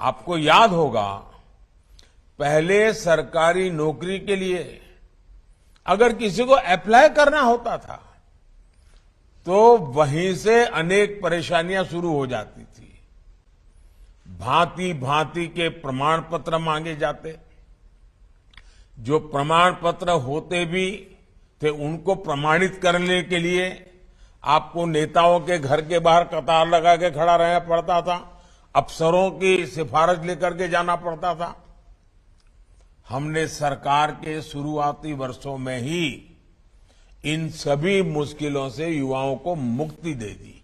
आपको याद होगा, पहले सरकारी नौकरी के लिए अगर किसी को अप्लाई करना होता था तो वहीं से अनेक परेशानियां शुरू हो जाती थी। भांति भांति के प्रमाण पत्र मांगे जाते। जो प्रमाण पत्र होते भी थे उनको प्रमाणित करने के लिए आपको नेताओं के घर के बाहर कतार लगा के खड़ा रहना पड़ता था, अफसरों की सिफारिश लेकर के जाना पड़ता था। हमने सरकार के शुरुआती वर्षों में ही इन सभी मुश्किलों से युवाओं को मुक्ति दे दी।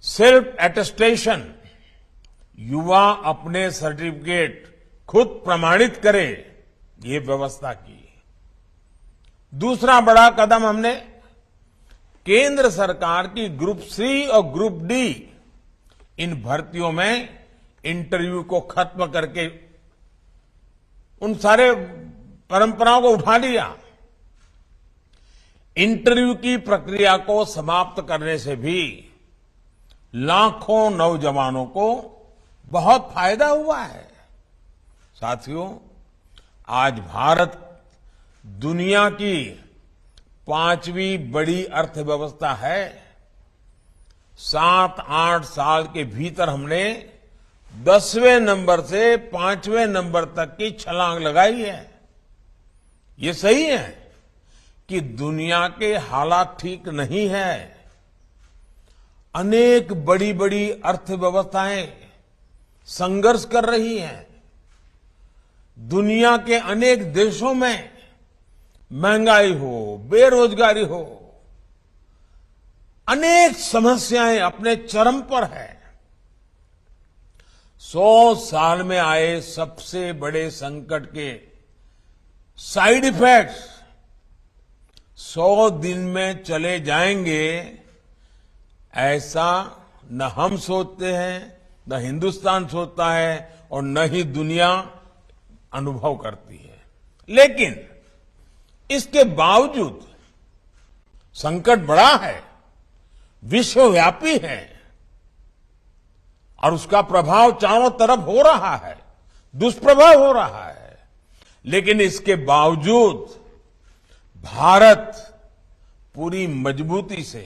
सेल्फ अटेस्टेशन, युवा अपने सर्टिफिकेट खुद प्रमाणित करे, ये व्यवस्था की। दूसरा बड़ा कदम हमने केंद्र सरकार की ग्रुप सी और ग्रुप डी इन भर्तियों में इंटरव्यू को खत्म करके उन सारे परंपराओं को उठा लिया। इंटरव्यू की प्रक्रिया को समाप्त करने से भी लाखों नौजवानों को बहुत फायदा हुआ है। साथियों, आज भारत दुनिया की 5वीं बड़ी अर्थव्यवस्था है। 7-8 साल के भीतर हमने 10वें नंबर से 5वें नंबर तक की छलांग लगाई है। ये सही है कि दुनिया के हालात ठीक नहीं है। अनेक बड़ी बड़ी अर्थव्यवस्थाएं संघर्ष कर रही हैं। दुनिया के अनेक देशों में महंगाई हो, बेरोजगारी हो, अनेक समस्याएं अपने चरम पर है। 100 साल में आए सबसे बड़े संकट के साइड इफेक्ट्स 100 दिन में चले जाएंगे, ऐसा न हम सोचते हैं, न हिंदुस्तान सोचता है और न ही दुनिया अनुभव करती है। लेकिन इसके बावजूद संकट बड़ा है, विश्वव्यापी है और उसका प्रभाव चारों तरफ हो रहा है, दुष्प्रभाव हो रहा है। लेकिन इसके बावजूद भारत पूरी मजबूती से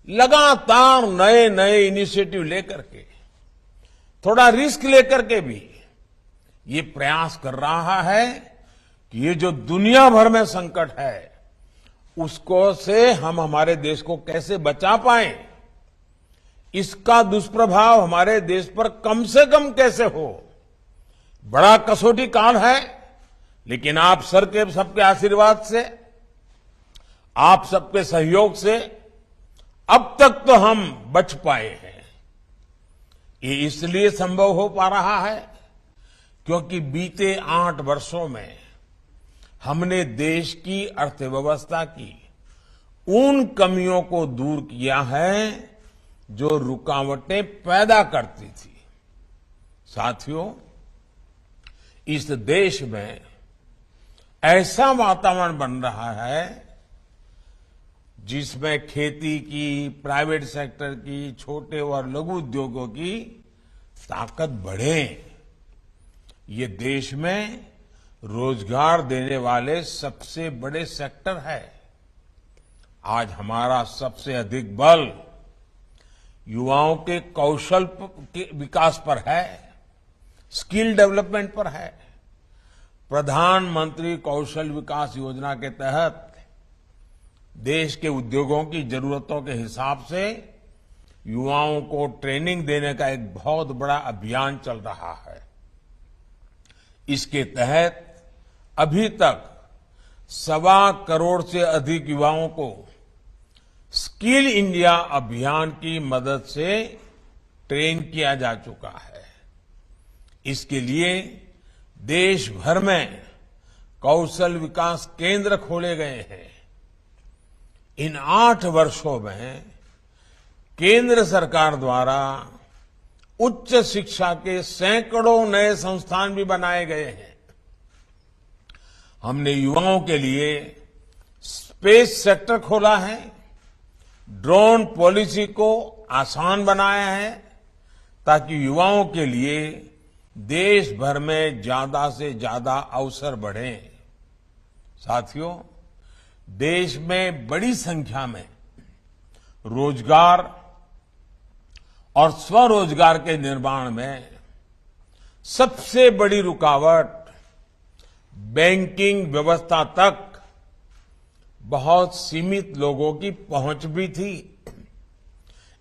लगातार नए नए इनिशिएटिव लेकर के, थोड़ा रिस्क लेकर के भी ये प्रयास कर रहा है कि ये जो दुनिया भर में संकट है उसको से हम हमारे देश को कैसे बचा पाएं, इसका दुष्प्रभाव हमारे देश पर कम से कम कैसे हो। बड़ा कसौटी काल है, लेकिन आप सबके आशीर्वाद से, आप सबके सहयोग से अब तक तो हम बच पाए हैं। ये इसलिए संभव हो पा रहा है क्योंकि बीते 8 वर्षों में हमने देश की अर्थव्यवस्था की उन कमियों को दूर किया है जो रुकावटें पैदा करती थी। साथियों, इस देश में ऐसा वातावरण बन रहा है जिसमें खेती की, प्राइवेट सेक्टर की, छोटे और लघु उद्योगों की ताकत बढ़े। ये देश में रोजगार देने वाले सबसे बड़े सेक्टर है। आज हमारा सबसे अधिक बल युवाओं के कौशल के विकास पर है, स्किल डेवलपमेंट पर है। प्रधानमंत्री कौशल विकास योजना के तहत देश के उद्योगों की जरूरतों के हिसाब से युवाओं को ट्रेनिंग देने का एक बहुत बड़ा अभियान चल रहा है। इसके तहत अभी तक 1.25 करोड़ से अधिक युवाओं को स्किल इंडिया अभियान की मदद से ट्रेन किया जा चुका है। इसके लिए देश भर में कौशल विकास केंद्र खोले गए हैं। इन 8 वर्षों में केंद्र सरकार द्वारा उच्च शिक्षा के सैकड़ों नए संस्थान भी बनाए गए हैं। हमने युवाओं के लिए स्पेस सेक्टर खोला है, ड्रोन पॉलिसी को आसान बनाया है, ताकि युवाओं के लिए देश भर में ज्यादा से ज्यादा अवसर बढ़ें। साथियों, देश में बड़ी संख्या में रोजगार और स्वरोजगार के निर्माण में सबसे बड़ी रुकावट बैंकिंग व्यवस्था तक बहुत सीमित लोगों की पहुंच भी थी।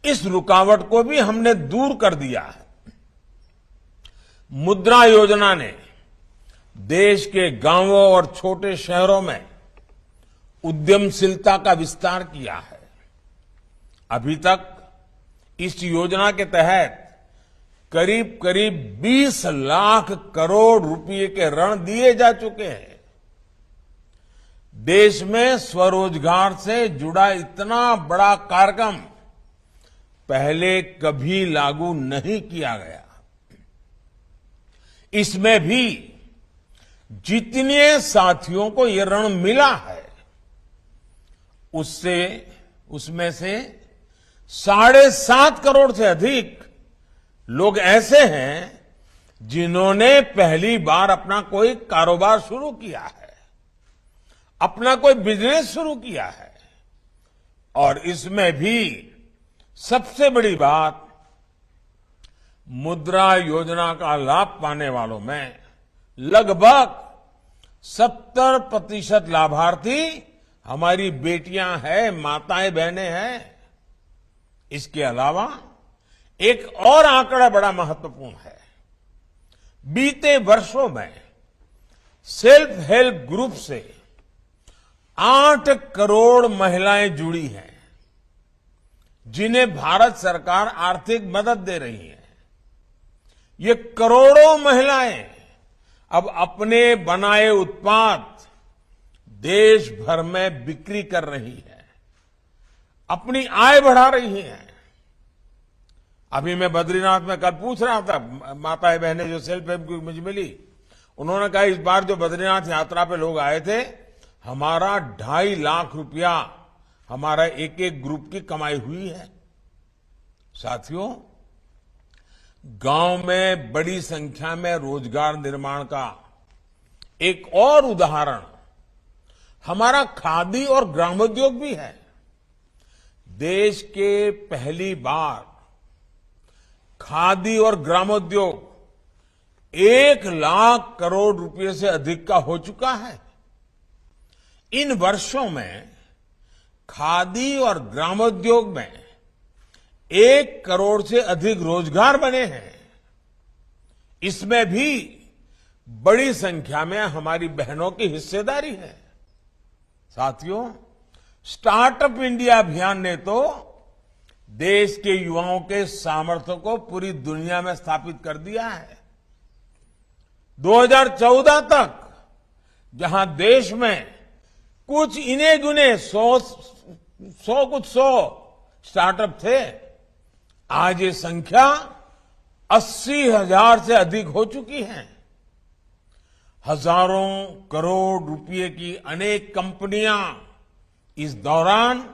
इस रुकावट को भी हमने दूर कर दिया है। मुद्रा योजना ने देश के गांवों और छोटे शहरों में उद्यमशीलता का विस्तार किया है। अभी तक इस योजना के तहत करीब करीब 20 लाख करोड़ रुपए के ऋण दिए जा चुके हैं। देश में स्वरोजगार से जुड़ा इतना बड़ा कार्यक्रम पहले कभी लागू नहीं किया गया। इसमें भी जितने साथियों को ये ऋण मिला है उसमें से 7.5 करोड़ से अधिक लोग ऐसे हैं जिन्होंने पहली बार अपना कोई कारोबार शुरू किया है, अपना कोई बिजनेस शुरू किया है। और इसमें भी सबसे बड़ी बात, मुद्रा योजना का लाभ पाने वालों में लगभग 70% लाभार्थी हमारी बेटियां हैं, माताएं बहनें हैं। इसके अलावा एक और आंकड़ा बड़ा महत्वपूर्ण है। बीते वर्षों में सेल्फ हेल्प ग्रुप से 8 करोड़ महिलाएं जुड़ी हैं, जिन्हें भारत सरकार आर्थिक मदद दे रही है। ये करोड़ों महिलाएं अब अपने बनाए उत्पाद देश भर में बिक्री कर रही है, अपनी आय बढ़ा रही हैं। अभी मैं बद्रीनाथ में कल पूछ रहा था, माताएं बहनें जो सेल्फ हेल्प ग्रुप मुझे मिली, उन्होंने कहा इस बार जो बद्रीनाथ यात्रा पे लोग आए थे, हमारा 2.5 लाख रुपया हमारा एक एक ग्रुप की कमाई हुई है। साथियों, गांव में बड़ी संख्या में रोजगार निर्माण का एक और उदाहरण हमारा खादी और ग्रामोद्योग भी है। देश के पहली बार खादी और ग्रामोद्योग 1 लाख करोड़ रुपए से अधिक का हो चुका है। इन वर्षों में खादी और ग्रामोद्योग में 1 करोड़ से अधिक रोजगार बने हैं। इसमें भी बड़ी संख्या में हमारी बहनों की हिस्सेदारी है। साथियों, स्टार्टअप इंडिया अभियान ने तो देश के युवाओं के सामर्थ्य को पूरी दुनिया में स्थापित कर दिया है। 2014 तक जहां देश में कुछ इने गुने 100 स्टार्टअप थे, आज ये संख्या 80,000 से अधिक हो चुकी है। हजारों करोड़ रुपए की अनेक कंपनियां इस दौरान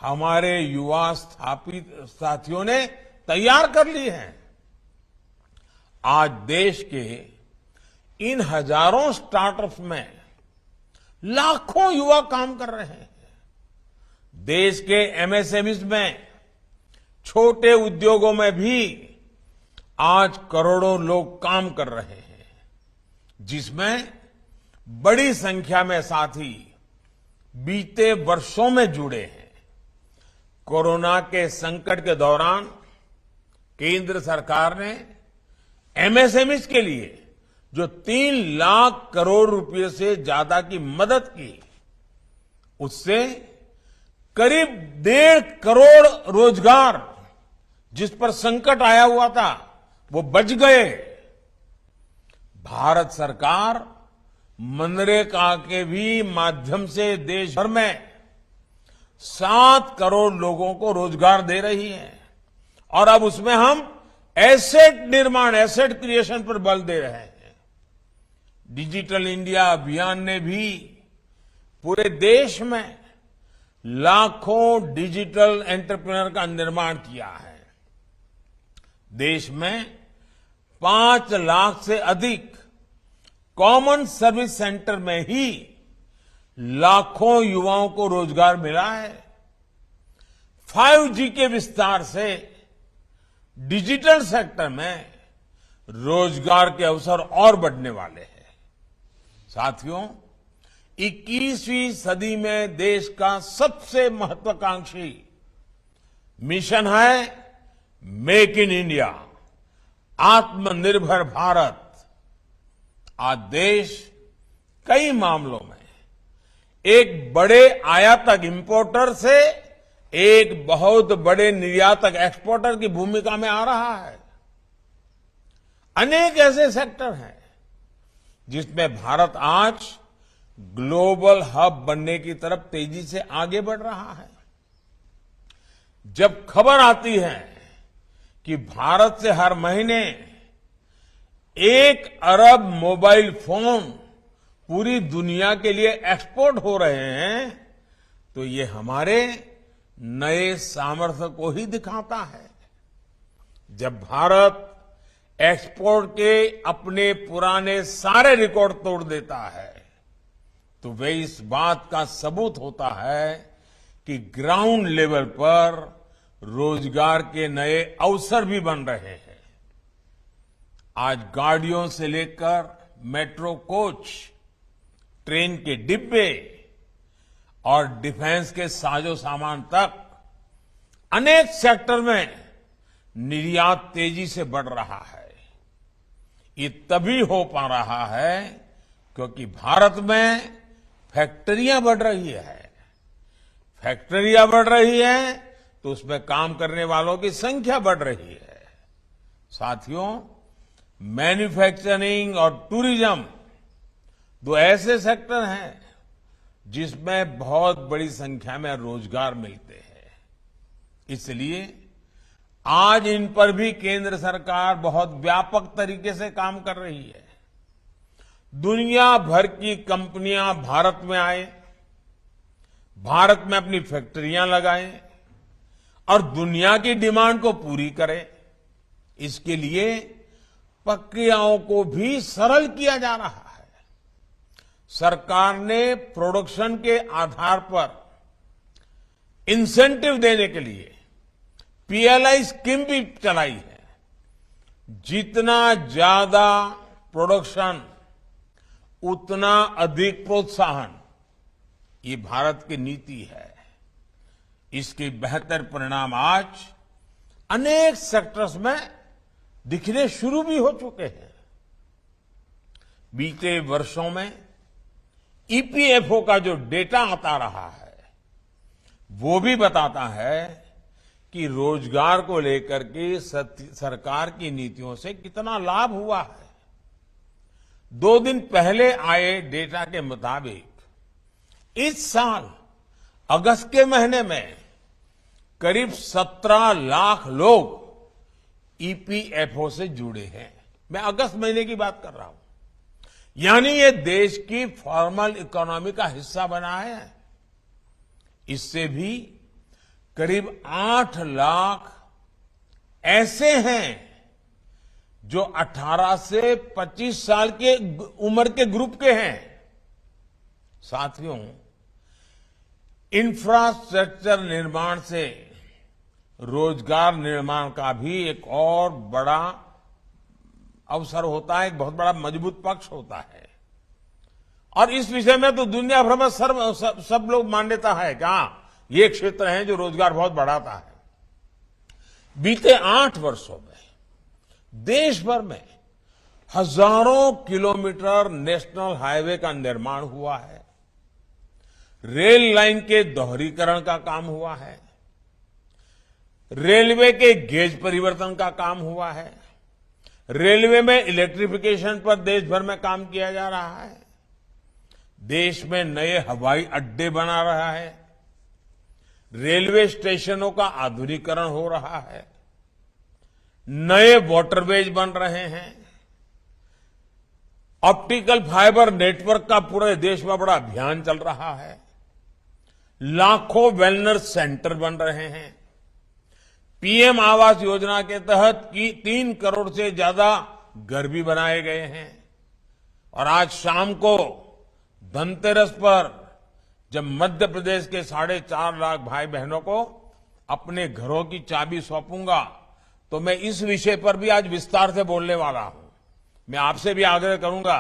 हमारे युवा स्थापित साथियों ने तैयार कर ली हैं। आज देश के इन हजारों स्टार्टअप्स में लाखों युवा काम कर रहे हैं। देश के एमएसएमईज में, छोटे उद्योगों में भी आज करोड़ों लोग काम कर रहे हैं, जिसमें बड़ी संख्या में साथी बीते वर्षों में जुड़े हैं। कोरोना के संकट के दौरान केंद्र सरकार ने एमएसएमईज के लिए जो 3 लाख करोड़ रुपए से ज्यादा की मदद की, उससे करीब 1.5 करोड़ रोजगार जिस पर संकट आया हुआ था वो बच गए। भारत सरकार मनरेगा के भी माध्यम से देश भर में 7 करोड़ लोगों को रोजगार दे रही है। और अब उसमें हम एसेट निर्माण, एसेट क्रिएशन पर बल दे रहे हैं। डिजिटल इंडिया अभियान ने भी पूरे देश में लाखों डिजिटल एंटरप्रेन्योर का निर्माण किया है। देश में 5 लाख से अधिक कॉमन सर्विस सेंटर में ही लाखों युवाओं को रोजगार मिला है। 5G के विस्तार से डिजिटल सेक्टर में रोजगार के अवसर और बढ़ने वाले हैं। साथियों, 21वीं सदी में देश का सबसे महत्वाकांक्षी मिशन है मेक इन इंडिया, आत्मनिर्भर भारत। आज देश कई मामलों में एक बड़े आयातक इंपोर्टर से एक बहुत बड़े निर्यातक एक्सपोर्टर की भूमिका में आ रहा है। अनेक ऐसे सेक्टर हैं जिसमें भारत आज ग्लोबल हब बनने की तरफ तेजी से आगे बढ़ रहा है। जब खबर आती है कि भारत से हर महीने 1 अरब मोबाइल फोन पूरी दुनिया के लिए एक्सपोर्ट हो रहे हैं, तो ये हमारे नए सामर्थ्य को ही दिखाता है। जब भारत एक्सपोर्ट के अपने पुराने सारे रिकॉर्ड तोड़ देता है, तो वे इस बात का सबूत होता है कि ग्राउंड लेवल पर रोजगार के नए अवसर भी बन रहे हैं। आज गाड़ियों से लेकर मेट्रो कोच, ट्रेन के डिब्बे और डिफेंस के साजो सामान तक अनेक सेक्टर में निर्यात तेजी से बढ़ रहा है। ये तभी हो पा रहा है क्योंकि भारत में फैक्ट्रियां बढ़ रही है। फैक्ट्रियां बढ़ रही है तो उसमें काम करने वालों की संख्या बढ़ रही है। साथियों, मैन्युफैक्चरिंग और टूरिज्म 2 ऐसे सेक्टर हैं जिसमें बहुत बड़ी संख्या में रोजगार मिलते हैं। इसलिए आज इन पर भी केंद्र सरकार बहुत व्यापक तरीके से काम कर रही है। दुनिया भर की कंपनियां भारत में आए, भारत में अपनी फैक्ट्रियां लगाएं और दुनिया की डिमांड को पूरी करें। इसके लिए प्रक्रियाओं को भी सरल किया जा रहा है। सरकार ने प्रोडक्शन के आधार पर इंसेंटिव देने के लिए पीएलआई स्कीम भी चलाई है। जितना ज्यादा प्रोडक्शन उतना अधिक प्रोत्साहन, ये भारत की नीति है। इसके बेहतर परिणाम आज अनेक सेक्टर्स में दिखने शुरू भी हो चुके हैं। बीते वर्षों में ईपीएफओ का जो डेटा आता रहा है, वो भी बताता है कि रोजगार को लेकर के सरकार की नीतियों से कितना लाभ हुआ है। 2 दिन पहले आए डेटा के मुताबिक इस साल अगस्त के महीने में करीब 17 लाख लोग ईपीएफओ से जुड़े हैं। मैं अगस्त महीने की बात कर रहा हूं। यानी ये देश की फॉर्मल इकोनॉमी का हिस्सा बना है। इससे भी करीब 8 लाख ऐसे हैं जो 18 से 25 साल के उम्र के ग्रुप के हैं। साथियों, इंफ्रास्ट्रक्चर निर्माण से रोजगार निर्माण का भी एक और बड़ा अवसर होता है, एक बहुत बड़ा मजबूत पक्ष होता है। और इस विषय में तो दुनिया भर में सब लोग मान्यता है कि हाँ, ये क्षेत्र है जो रोजगार बहुत बढ़ाता है। बीते 8 वर्षों में देश भर में हजारों किलोमीटर नेशनल हाईवे का निर्माण हुआ है। रेल लाइन के दोहरीकरण का काम हुआ है। रेलवे के गेज परिवर्तन का काम हुआ है। रेलवे में इलेक्ट्रिफिकेशन पर देश भर में काम किया जा रहा है। देश में नए हवाई अड्डे बना रहा है। रेलवे स्टेशनों का आधुनिकीकरण हो रहा है। नए वाटरवेज बन रहे हैं। ऑप्टिकल फाइबर नेटवर्क का पूरे देश में बड़ा अभियान चल रहा है। लाखों वेलनेस सेंटर बन रहे हैं। पीएम आवास योजना के तहत 3 करोड़ से ज्यादा घर भी बनाए गए हैं। और आज शाम को धनतेरस पर जब मध्य प्रदेश के 4.5 लाख भाई बहनों को अपने घरों की चाबी सौंपूंगा तो मैं इस विषय पर भी आज विस्तार से बोलने वाला हूं। मैं आपसे भी आग्रह करूंगा,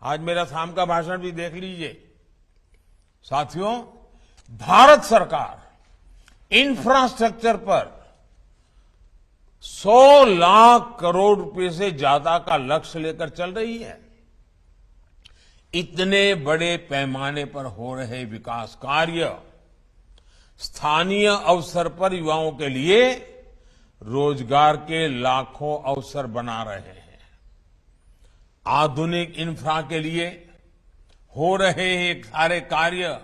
आज मेरा शाम का भाषण भी देख लीजिए। साथियों, भारत सरकार इंफ्रास्ट्रक्चर पर 100 लाख करोड़ रुपए से ज्यादा का लक्ष्य लेकर चल रही है। इतने बड़े पैमाने पर हो रहे विकास कार्य स्थानीय अवसर पर युवाओं के लिए रोजगार के लाखों अवसर बना रहे हैं। आधुनिक इंफ्रा के लिए हो रहे ये सारे कार्य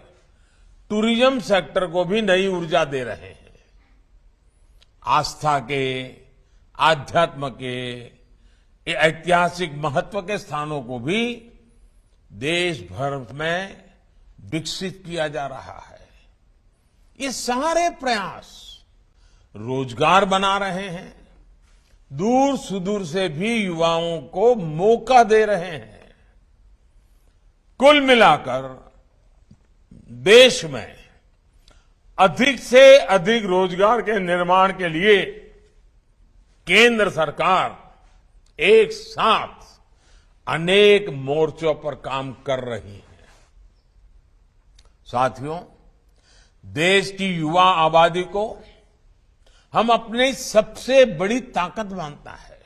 टूरिज्म सेक्टर को भी नई ऊर्जा दे रहे हैं। आस्था के, आध्यात्म के, ऐतिहासिक महत्व के स्थानों को भी देश भर में विकसित किया जा रहा है। ये सारे प्रयास रोजगार बना रहे हैं, दूर सुदूर से भी युवाओं को मौका दे रहे हैं। कुल मिलाकर देश में अधिक से अधिक रोजगार के निर्माण के लिए केंद्र सरकार एक साथ अनेक मोर्चों पर काम कर रही है। साथियों, देश की युवा आबादी को हम अपनी सबसे बड़ी ताकत मानता है।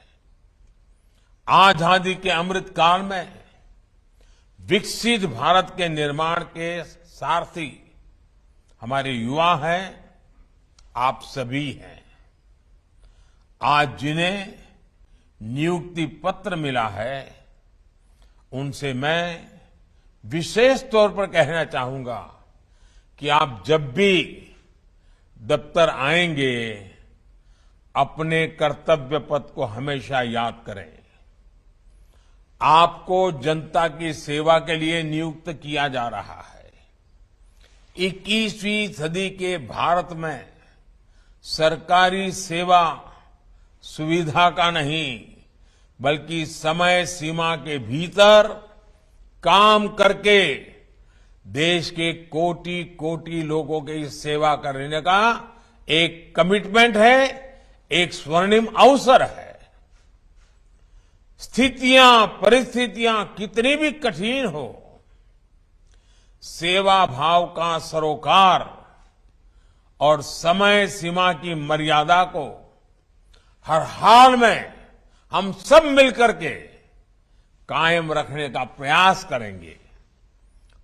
आजादी के अमृत काल में विकसित भारत के निर्माण के सारथी हमारे युवा हैं, आप सभी हैं। आज जिन्हें नियुक्ति पत्र मिला है उनसे मैं विशेष तौर पर कहना चाहूंगा कि आप जब भी दफ्तर आएंगे अपने कर्तव्य पथ को हमेशा याद करें। आपको जनता की सेवा के लिए नियुक्त किया जा रहा है। 21वीं सदी के भारत में सरकारी सेवा सुविधा का नहीं बल्कि समय सीमा के भीतर काम करके देश के कोटि कोटि लोगों की सेवा करने का एक कमिटमेंट है, एक स्वर्णिम अवसर है। स्थितियां, परिस्थितियां कितनी भी कठिन हो, सेवा भाव का सरोकार और समय सीमा की मर्यादा को हर हाल में हम सब मिलकर के कायम रखने का प्रयास करेंगे।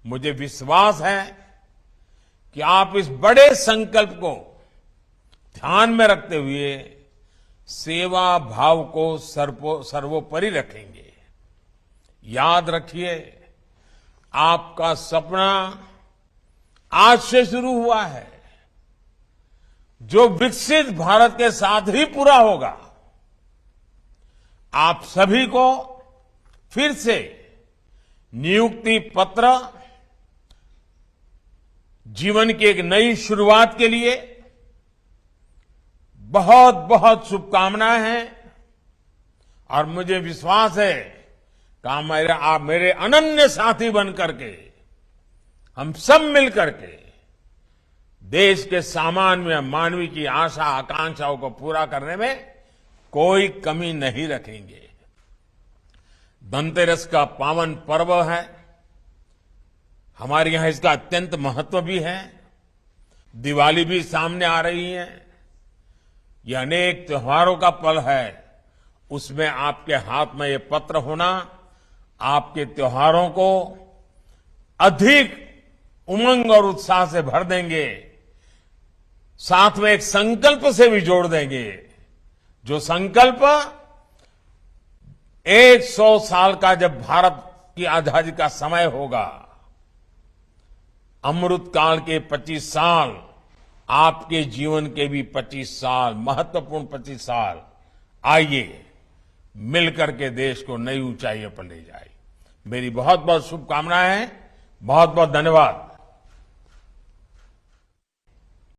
मुझे विश्वास है कि आप इस बड़े संकल्प को ध्यान में रखते हुए सेवा भाव को सर्वोपरि रखेंगे। याद रखिए, आपका सपना आज से शुरू हुआ है, जो विकसित भारत के साथ ही पूरा होगा। आप सभी को फिर से नियुक्ति पत्र जीवन की एक नई शुरुआत के लिए बहुत बहुत शुभकामनाएं हैं। और मुझे विश्वास है कि आप मेरे अनन्य साथी बन करके हम सब मिलकर के देश के सामान्य मानवी की आशा आकांक्षाओं को पूरा करने में कोई कमी नहीं रखेंगे। धनतेरस का पावन पर्व है, हमारे यहां इसका अत्यंत महत्व भी है। दिवाली भी सामने आ रही है। ये अनेक त्योहारों का पल है, उसमें आपके हाथ में ये पत्र होना आपके त्योहारों को अधिक उमंग और उत्साह से भर देंगे, साथ में एक संकल्प से भी जोड़ देंगे, जो संकल्प 100 साल का जब भारत की आजादी का समय होगा, अमृत काल के 25 साल, आपके जीवन के भी 25 साल, महत्वपूर्ण 25 साल, आइए मिलकर के देश को नई ऊंचाइयों पर ले जाए। मेरी बहुत बहुत शुभकामनाएं हैं। बहुत बहुत धन्यवाद।